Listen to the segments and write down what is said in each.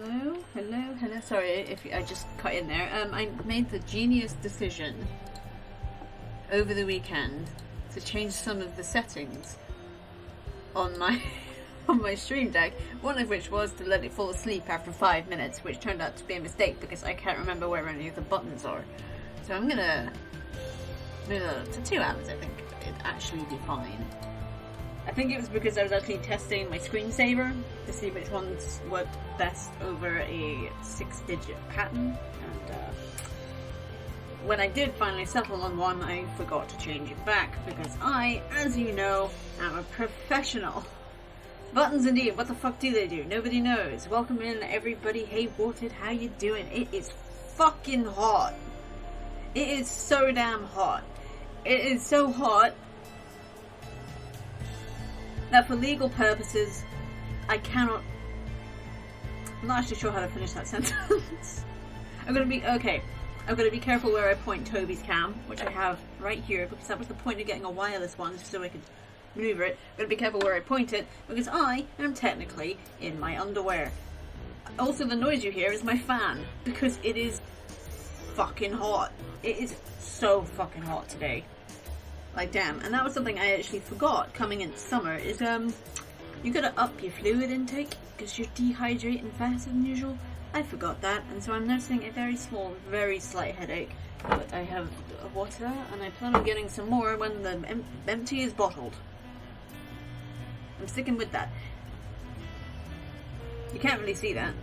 Hello. Sorry if I just cut in there. I made the genius decision over the weekend to change some of the settings on my on my stream deck. One of which was to let it fall asleep after 5 minutes, which turned out to be a mistake because I can't remember where any of the buttons are. So I'm gonna move it to 2 hours. I think it'd actually be fine. I think it was because I was actually testing my screensaver to see which ones worked best over a 6-digit pattern, and when I did finally settle on one, I forgot to change it back because I, as you know, am a professional. Buttons indeed, what the fuck do they do? Nobody knows. Welcome in everybody, hey Watered, how you doing? It is fucking hot. It is so damn hot. It is so hot that for legal purposes, I cannot... I'm not actually sure how to finish that sentence. I'm gonna be careful where I point Toby's cam, which I have right here, because that was the point of getting a wireless one, just so I could maneuver it. I'm gonna be careful where I point it, because I am technically in my underwear. Also, the noise you hear is my fan, because it is fucking hot. It is so fucking hot today. Like, damn. And that was something I actually forgot coming into summer, is you gotta up your fluid intake because you're dehydrating faster than usual. I forgot that, and so I'm nursing a very small, very slight headache. But I have water, and I plan on getting some more when the empty is bottled. I'm sticking with that. You can't really see that.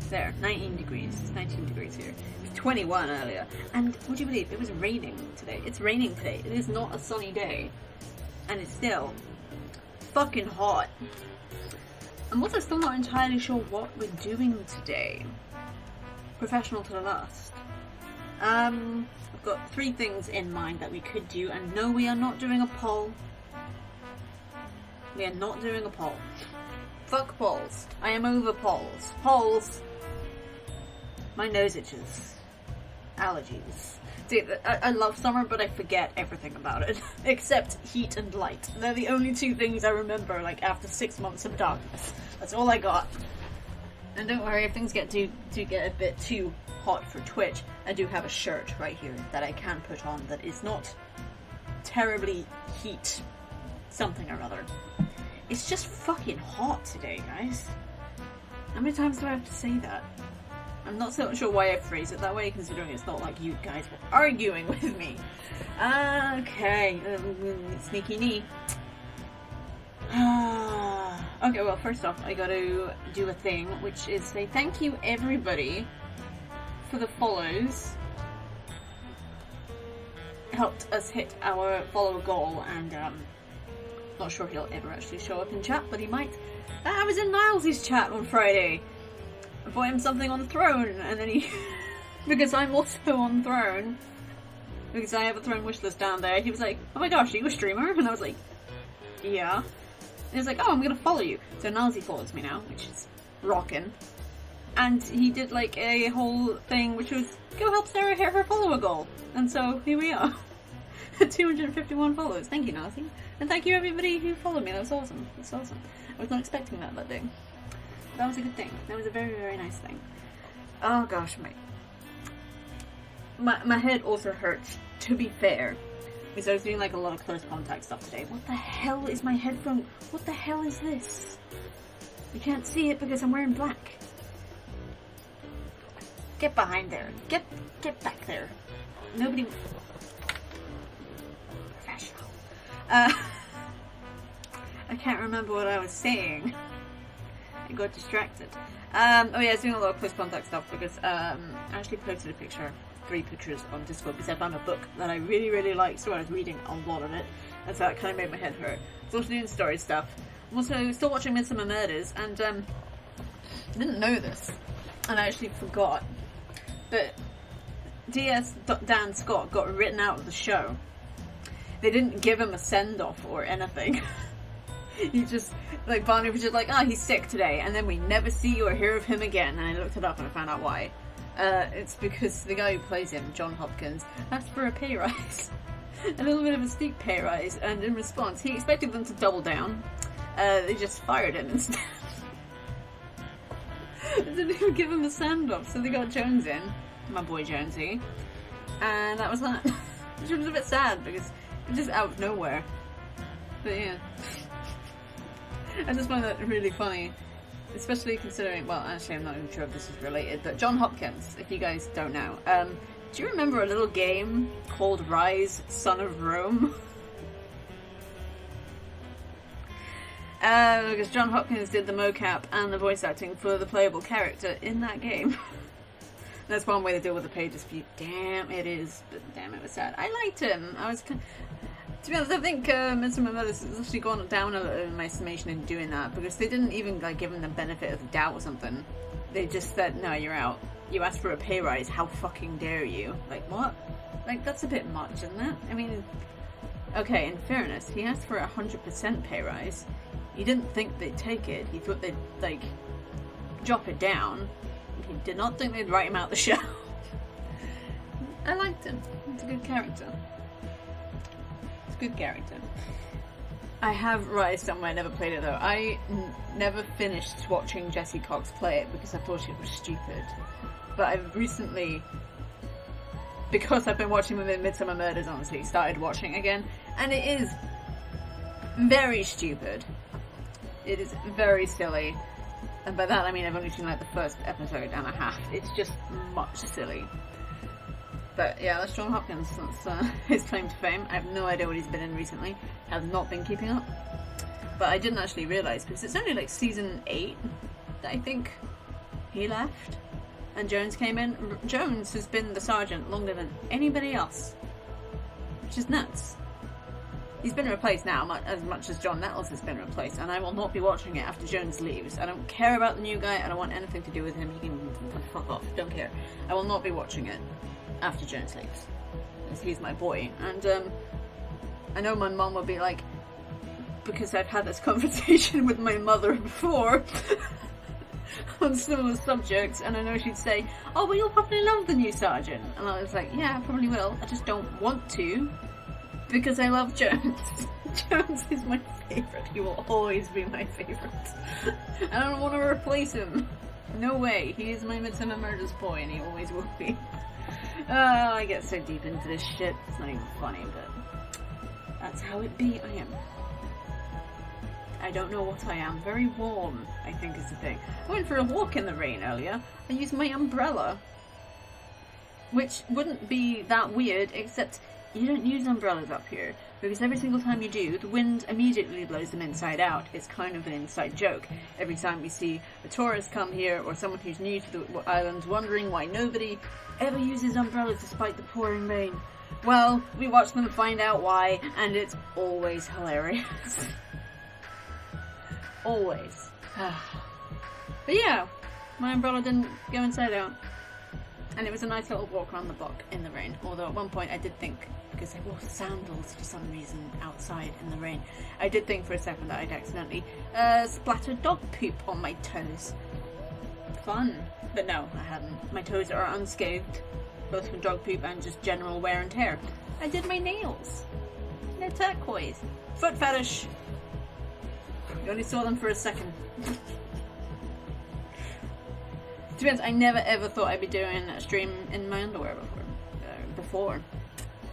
There, 19 degrees. It's 19 degrees here. It was 21 earlier. And would you believe it was raining today? It's raining today. It is not a sunny day. And it's still fucking hot. I'm also still not entirely sure what we're doing today. Professional to the last. I've got 3 things in mind that we could do, and no, we are not doing a poll. We are not doing a poll. Fuck polls. I am over polls. Polls. My nose itches. Allergies. See, I love summer, but I forget everything about it. Except heat and light. They're the only 2 things I remember, like, after 6 months of darkness. That's all I got. And don't worry, if things get a bit too hot for Twitch, I do have a shirt right here that I can put on that is not terribly heat something or other. It's just fucking hot today, guys. How many times do I have to say that? I'm not so sure why I phrase it that way, considering it's not like you guys were arguing with me. Okay, sneaky knee. Okay, well, first off, I gotta do a thing, which is say thank you, everybody, for the follows. Helped us hit our follower goal, and not sure he'll ever actually show up in chat, but he might. I was in Niles' chat on Friday. I bought him something on Throne, and then he... because I'm also on Throne. Because I have a Throne wishlist down there. He was like, oh my gosh, are you a streamer? And I was like, yeah. And he was like, oh, I'm gonna follow you. So Niles follows me now, which is rockin'. And he did like a whole thing which was, go help Sarah hit her follower goal. And so, here we are. 251 followers. Thank you, Nazi. And thank you everybody who followed me. That was awesome. That's awesome. I was not expecting that day. That was a good thing. That was a very, very nice thing. Oh gosh, my head also hurts, to be fair. Because I was doing like a lot of close contact stuff today. What the hell is my headphone? What the hell is this? You can't see it because I'm wearing black. Get behind there. Get back there. Nobody... Professional. I can't remember what I was saying. I got distracted. Oh yeah, I was doing a lot of close contact stuff because I actually posted a picture, 3 pictures on Discord because I found a book that I really, really liked, so I was reading a lot of it, and so that kind of made my head hurt. I was also doing story stuff. I'm also still watching Midsummer Murders, and I didn't know this, and I actually forgot, but DS Dan Scott got written out of the show. They didn't give him a send-off or anything. He just, like, Barney was just like, oh, he's sick today, and then we never see or hear of him again, and I looked it up and I found out why. It's because the guy who plays him, John Hopkins, asked for a pay rise. A little bit of a steep pay rise, and in response, he expected them to double down. They just fired him instead. I didn't even give him a send-off, so they got Jones in, my boy Jonesy, and that was that. Which was a bit sad, because it was just out of nowhere. But yeah. I just find that really funny. Especially considering, well, actually I'm not even sure if this is related, but John Hopkins, if you guys don't know, do you remember a little game called Rise, Son of Rome? Because John Hopkins did the mocap and the voice acting for the playable character in that game. That's one way to deal with the pay dispute. Damn, it is. But damn, it was sad. I liked him. I was... To be honest, I think Midsummer Murders has actually gone down a little in my estimation in doing that, because they didn't even like give him the benefit of the doubt or something. They just said, no, you're out. You asked for a pay rise, how fucking dare you? Like, what? Like, that's a bit much, isn't it? I mean, okay, in fairness, he asked for a 100% pay rise. He didn't think they'd take it. He thought they'd, like, drop it down. He did not think they'd write him out the show. I liked him. He's a good character. Good character. I have Rise somewhere, I never played it though. I never finished watching Jesse Cox play it because I thought it was stupid. But I've recently, because I've been watching within Midsummer Murders, honestly, started watching again, and it is very stupid. It is very silly. And by that I mean I've only seen like the first episode and a half. It's just much silly. But yeah, that's John Hopkins. That's his claim to fame. I have no idea what he's been in recently. Have not been keeping up. But I didn't actually realise, because it's only like season 8 that I think he left. And Jones came in. Jones has been the sergeant longer than anybody else. Which is nuts. He's been replaced now, as much as John Nettles has been replaced. And I will not be watching it after Jones leaves. I don't care about the new guy. I don't want anything to do with him. He can fuck off. Don't care. I will not be watching it after Jones leaves, because he's my boy. And I know my mum will be like, because I've had this conversation with my mother before on similar subjects, and I know she'd say, oh, well, you'll probably love the new sergeant. And I was like, yeah, I probably will. I just don't want to, because I love Jones. Jones is my favourite. He will always be my favourite. I don't want to replace him. No way. He is my Midsummer Murders boy, and he always will be. Oh, I get so deep into this shit, it's not even funny, but that's how it be. I don't know what I am. Very warm, I think is the thing. I went for a walk in the rain earlier. I used my umbrella. Which wouldn't be that weird, except you don't use umbrellas up here. Because every single time you do, the wind immediately blows them inside out. It's kind of an inside joke. Every time we see a tourist come here, or someone who's new to the island wondering why nobody ever uses umbrellas despite the pouring rain. Well, we watch them find out why, and it's always hilarious. Always. But yeah, my umbrella didn't go inside out. And it was a nice little walk around the block in the rain. Although at one point I did think, because I wore sandals for some reason outside in the rain, I did think for a second that I'd accidentally splattered dog poop on my toes. Fun. But no, I hadn't. My toes are unscathed, both from dog poop and just general wear and tear. I did my nails. They're turquoise. Foot fetish. You only saw them for a second. To be honest, I never ever thought I'd be doing a stream in my underwear before.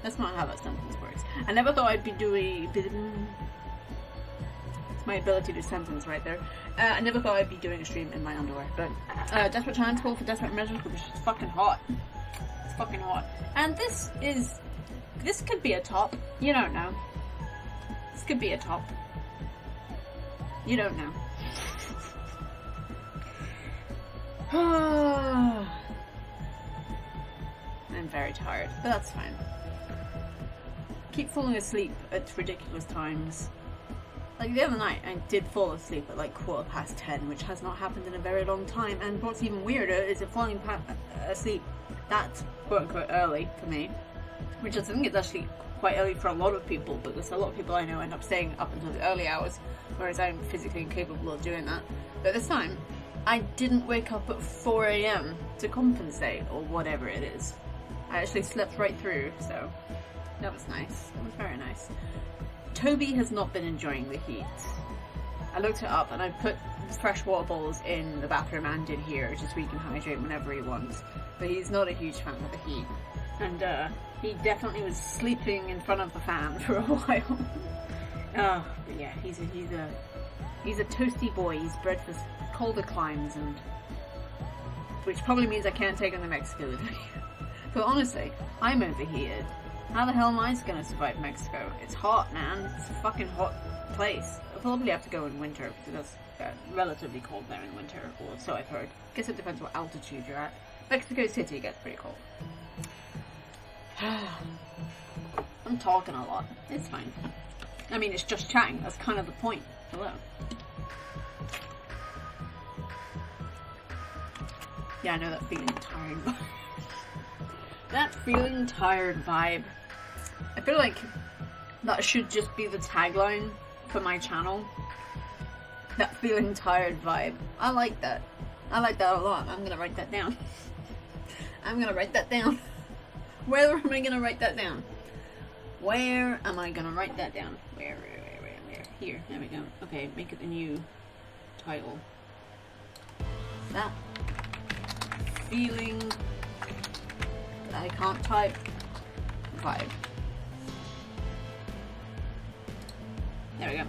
That's not how that sentence works. I never thought I'd be doing... It's my ability to sentence right there. I never thought I'd be doing a stream in my underwear, but Desperate Times call for desperate measures because it's fucking hot. It's fucking hot. And this could be a top. You don't know. This could be a top. You don't know. I'm very tired, but that's fine. Keep falling asleep at ridiculous times. Like the other night, I did fall asleep at like 10:15, which has not happened in a very long time. And what's even weirder is that falling asleep that quote-unquote early for me, which I think is actually quite early for a lot of people, because a lot of people I know end up staying up until the early hours, whereas I'm physically incapable of doing that. But this time, I didn't wake up at 4 AM to compensate, or whatever it is. I actually slept right through, so that was nice. That was very nice. Toby has not been enjoying the heat. I looked it up and I put fresh water bowls in the bathroom and in here just so he can hydrate whenever he wants. But he's not a huge fan of the heat. And he definitely was sleeping in front of the fan for a while. Oh, but yeah, he's a toasty boy. He's bred for colder climes, and which probably means I can't take him to Mexico with me. But honestly, I'm overheated. How the hell am I gonna survive Mexico? It's hot, man. It's a fucking hot place. I'll probably have to go in winter because it's relatively cold there in winter, or so I've heard. I guess it depends what altitude you're at. Mexico City gets pretty cold. I'm talking a lot. It's fine. I mean, it's just chatting. That's kind of the point. Hello. Yeah, I know that feeling tired vibe. That feeling tired vibe. I feel like that should just be the tagline for my channel. That feeling tired vibe. I like that. I like that a lot. I'm gonna write that down. I'm gonna write that down. Where am I gonna write that down? Where am I gonna write that down? Where? Here. There we go. Okay, make it a new title. That feeling that I can't type vibe. There we go.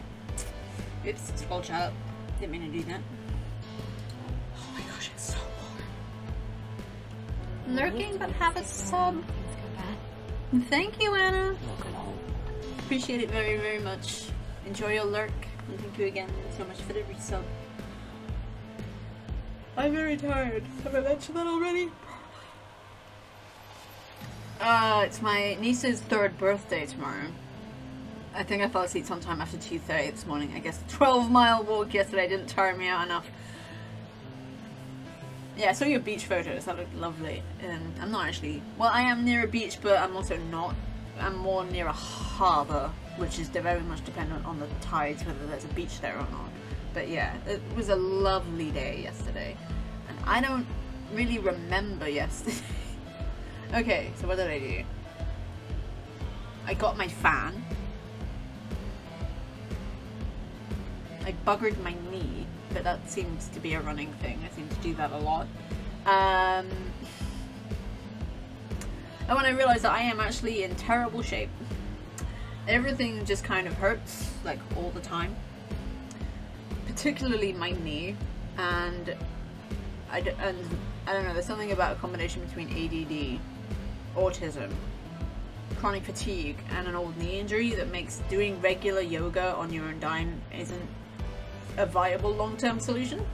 Oops, scroll chat up. Didn't mean to do that. Oh my gosh, it's so warm. Lurking, but have a sub. Thank you, Anna. Appreciate it very, very much. Enjoy your lurk, and thank you again so much for the resub. I'm very tired. Have I mentioned that already? It's my niece's 3rd birthday tomorrow. I think I fell asleep sometime after 2:30 this morning. I guess 12-mile walk yesterday didn't tire me out enough. Yeah, I saw your beach photos. That looked lovely. I'm not actually... Well, I am near a beach, but I'm also not. I'm more near a harbour, which is very much dependent on the tides, whether there's a beach there or not. But yeah, it was a lovely day yesterday. And I don't really remember yesterday. Okay, so what did I do? I got my fan. I buggered my knee, but that seems to be a running thing. I seem to do that a lot. And when I realised that I am actually in terrible shape. Everything just kind of hurts, like, all the time. Particularly my knee. And I don't know, there's something about a combination between ADD, autism, chronic fatigue, and an old knee injury that makes doing regular yoga on your own dime isn't a viable long-term solution.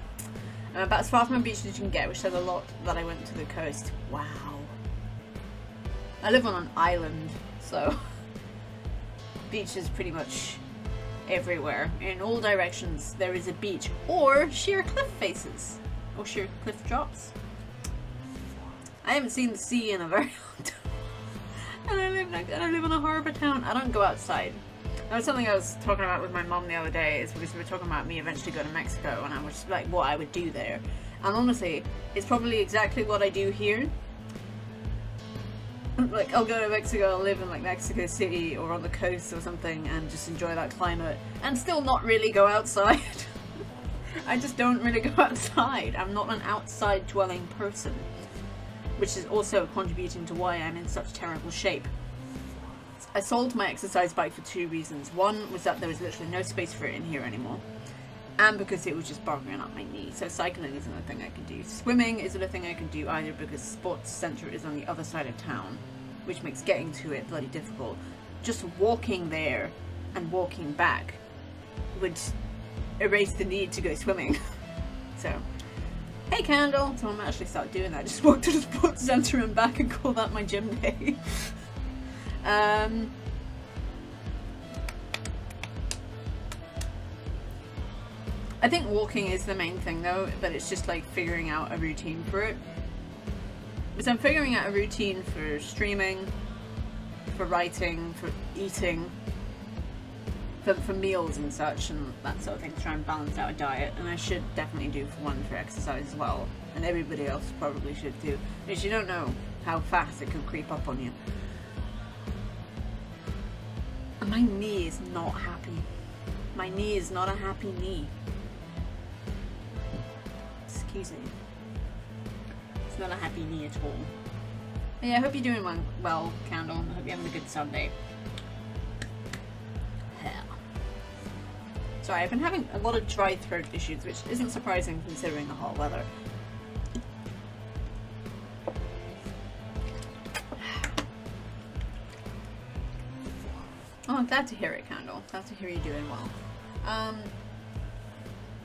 About as far from a beach as you can get, which says a lot that I went to the coast. Wow. I live on an island, so beach is pretty much everywhere. In all directions there is a beach, or sheer cliff faces, or sheer cliff drops. I haven't seen the sea in a very long time. And I live in a harbour town. I don't go outside. That was something I was talking about with my mum the other day, is because we were talking about me eventually going to Mexico, and I was like, what I would do there. And honestly, it's probably exactly what I do here. Like, I'll go to Mexico, I'll live in like Mexico City or on the coast or something and just enjoy that climate and still not really go outside. I just don't really go outside. I'm not an outside dwelling person, which is also contributing to why I'm in such terrible shape. I sold my exercise bike for 2 reasons. One was that there was literally no space for it in here anymore, and because it was just bothering up my knee. So cycling isn't a thing I can do. Swimming isn't a thing I can do either, because sports centre is on the other side of town, which makes getting to it bloody difficult. Just walking there and walking back would erase the need to go swimming. So, hey Candle! So I'm actually start doing that. Just walk to the sports centre and back and call that my gym day. I think walking is the main thing though, but it's just like figuring out a routine for it. Because I'm figuring out a routine for streaming, for writing, for eating, for meals and such, and that sort of thing, to try and balance out a diet. And I should definitely do one for exercise as well, and everybody else probably should too, because you don't know how fast it could creep up on you. And my knee is not happy. My knee is not a happy knee. Excuse me. It's not a happy knee at all. But yeah, I hope you're doing well, Candle. I hope you're having a good Sunday. Sorry, I've been having a lot of dry throat issues, which isn't surprising considering the hot weather. Oh, I'm glad to hear it, Candle. Glad to hear you're doing well.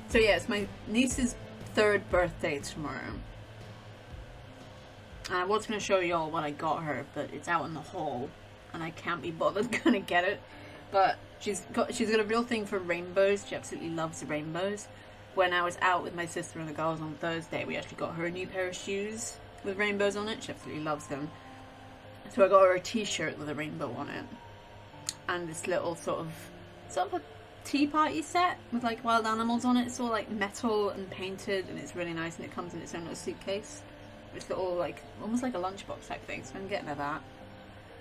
So yeah, it's my niece's 3rd birthday tomorrow. And I was going to show y'all what I got her, but it's out in the hall, and I can't be bothered going to get it. But she's got a real thing for rainbows. She absolutely loves rainbows. When I was out with my sister and the girls on Thursday, we actually got her a new pair of shoes with rainbows on it. She absolutely loves them. So I got her a t-shirt with a rainbow on it. And this little sort of a tea party set with like wild animals on it. It's all like metal and painted, and it's really nice, and it comes in its own little suitcase. It's little like almost like a lunchbox type thing, so I'm getting her that.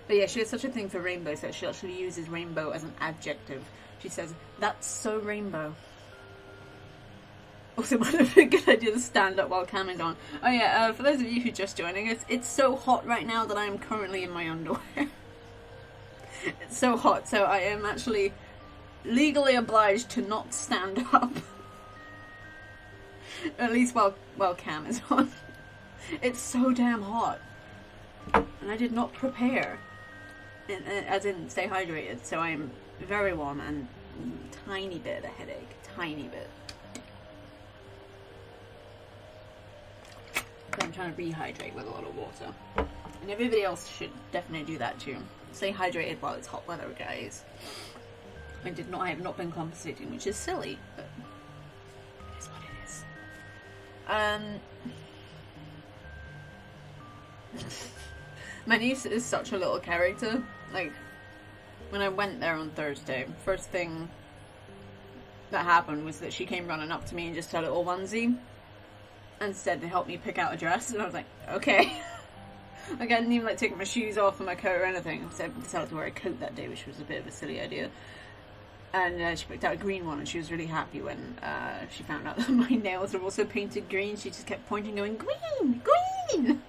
But yeah, she has such a thing for rainbows that she actually uses rainbow as an adjective. She says, "That's so rainbow." Also, might have been a good idea to stand up while camming on. Oh yeah, for those of you who are just joining us, it's so hot right now that I am currently in my underwear. It's so hot, so I am actually legally obliged to not stand up. At least while cam is on. It's so damn hot. And I did not prepare. As in, stay hydrated, so I am very warm and tiny bit of a headache. Tiny bit. So I'm trying to rehydrate with a lot of water. And everybody else should definitely do that too. Stay hydrated while it's hot weather, guys. I have not been compensating, which is silly, but it is what it is. My niece is such a little character. Like, when I went there on Thursday, first thing that happened was that she came running up to me in just a little onesie and said to help me pick out a dress, and I was like, okay. Like, I didn't even like take my shoes off and my coat or anything. So I decided to wear a coat that day, which was a bit of a silly idea. And she picked out a green one, and she was really happy when she found out that my nails were also painted green. She just kept pointing, going, "Green! Green!"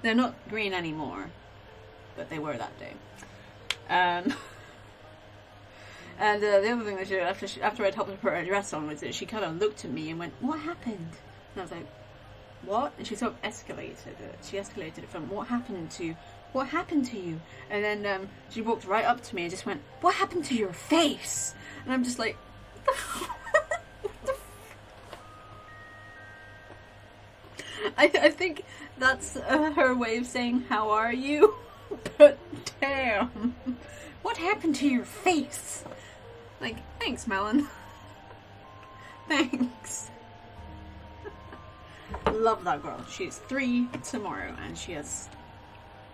They're not green anymore, but they were that day. And the other thing that she did after I'd helped her put her dress on was that she kind of looked at me and went, "What happened?" And I was like, "What?" And she sort of escalated it. She escalated it from, what happened to you? And then she walked right up to me and just went, "What happened to your face?" And I'm just like, I think that's her way of saying, "How are you?" But damn, what happened to your face? Like, thanks, Melon. Thanks. Love that girl. She's 3 tomorrow, and she has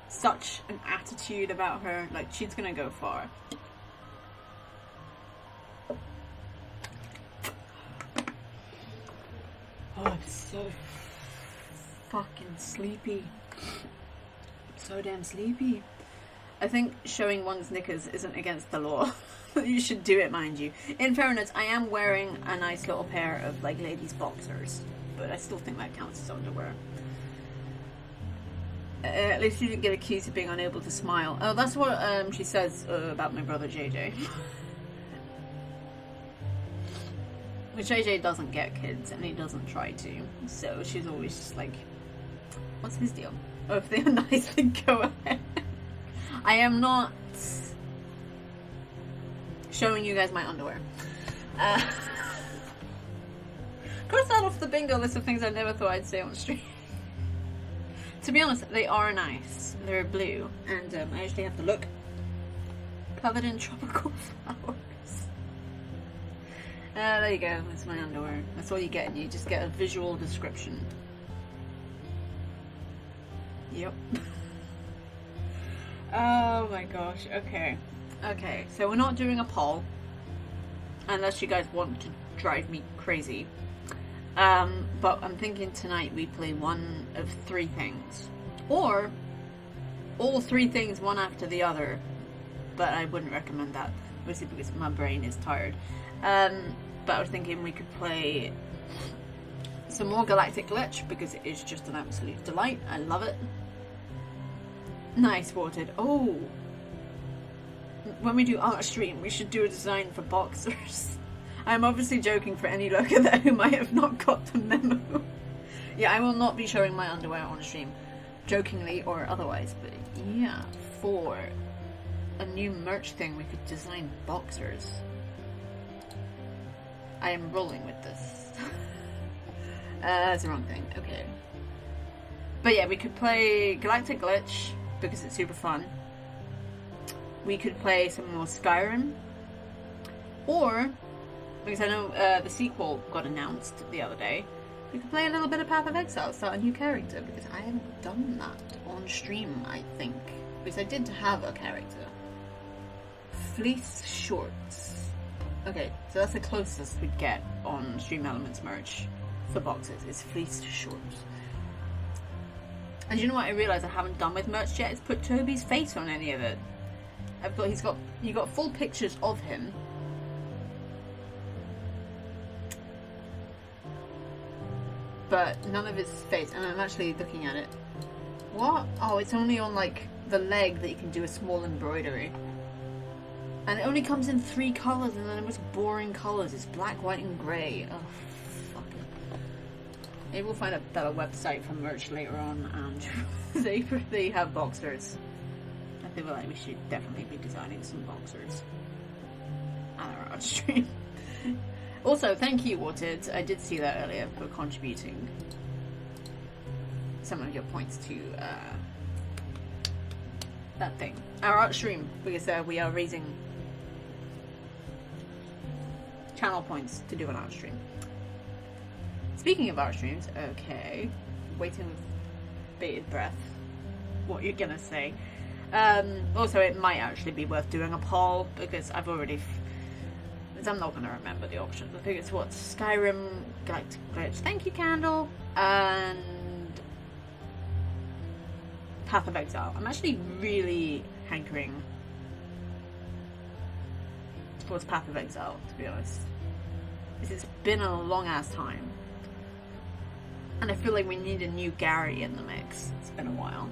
such an attitude about her. Like, she's gonna go far. Oh, I'm so fucking sleepy. So damn sleepy. I think showing one's knickers isn't against the law. You should do it, mind you. In fairness, I am wearing a nice little pair of, like, ladies' boxers, but I still think that counts as underwear. At least you didn't get accused of being unable to smile. Oh, that's what she says about my brother JJ. But JJ doesn't get kids, and he doesn't try to, so she's always just like, what's his deal? Oh, if they are nice, then go ahead. I am not showing you guys my underwear. Cross that off the bingo list of things I never thought I'd say on stream. To be honest, they are nice. They're blue, and I actually have to look. Covered in tropical flowers. There you go. That's my underwear. That's all you get. You just get a visual description. Yep. Oh my gosh. Okay. Okay, so we're not doing a poll. Unless you guys want to drive me crazy. But I'm thinking tonight we play one of 3 things. Or all 3 things one after the other. But I wouldn't recommend that. Mostly because my brain is tired. But I was thinking we could play some more Galactic Glitch because it is just an absolute delight. I love it. Nice, Watered. Oh! When we do art stream, we should do a design for boxers. I'm obviously joking for any lurker there who might have not got the memo. Yeah, I will not be showing my underwear on stream, jokingly or otherwise, but yeah, for a new merch thing we could design boxers. I am rolling with this. That's the wrong thing, okay. But yeah, we could play Galactic Glitch, because it's super fun. We could play some more Skyrim. Or, because I know the sequel got announced the other day, we could play a little bit of Path of Exile, start a new character, because I haven't done that on stream, I think. Because I did have a character. Fleece Shorts. Okay, so that's the closest we'd get on Stream Elements merch for boxes, is Fleece Shorts. And you know what I realised I haven't done with merch yet? Is put Toby's face on any of it. You got full pictures of him. But none of his face, and I'm actually looking at it. What? Oh, it's only on like the leg that you can do a small embroidery. And it only comes in 3 colours, and they're the most boring colours. It's black, white, and grey. Oh, fuck it. Maybe we'll find a better website for merch later on, and they have boxers. I feel like we should definitely be designing some boxers on our art stream. Also, thank you, Watered. I did see that earlier for contributing some of your points to that thing. Our art stream, because we are raising channel points to do an art stream. Speaking of art streams, okay, waiting with bated breath what you're gonna say. Also, it might actually be worth doing a poll, because I've already... I'm not going to remember the options. I think it's what? Skyrim, Galactic Glitch, thank you, Candle, and Path of Exile. I'm actually really hankering towards Path of Exile, to be honest. Because it's been a long ass time. And I feel like we need a new Gary in the mix. It's been a while.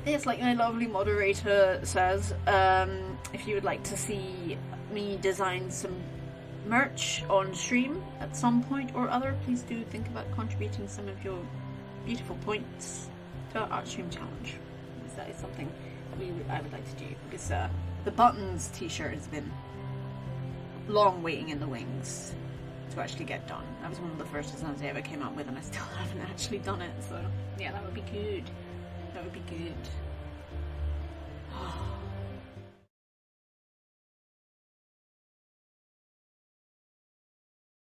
Yes, like my lovely moderator says, if you would like to see me design some merch on stream at some point or other, please do think about contributing some of your beautiful points to our art stream challenge, because that is something I would like to do, because the Buttons t-shirt has been long waiting in the wings to actually get done. That was one of the first designs I ever came up with, and I still haven't actually done it, so yeah, that would be good. That would be good.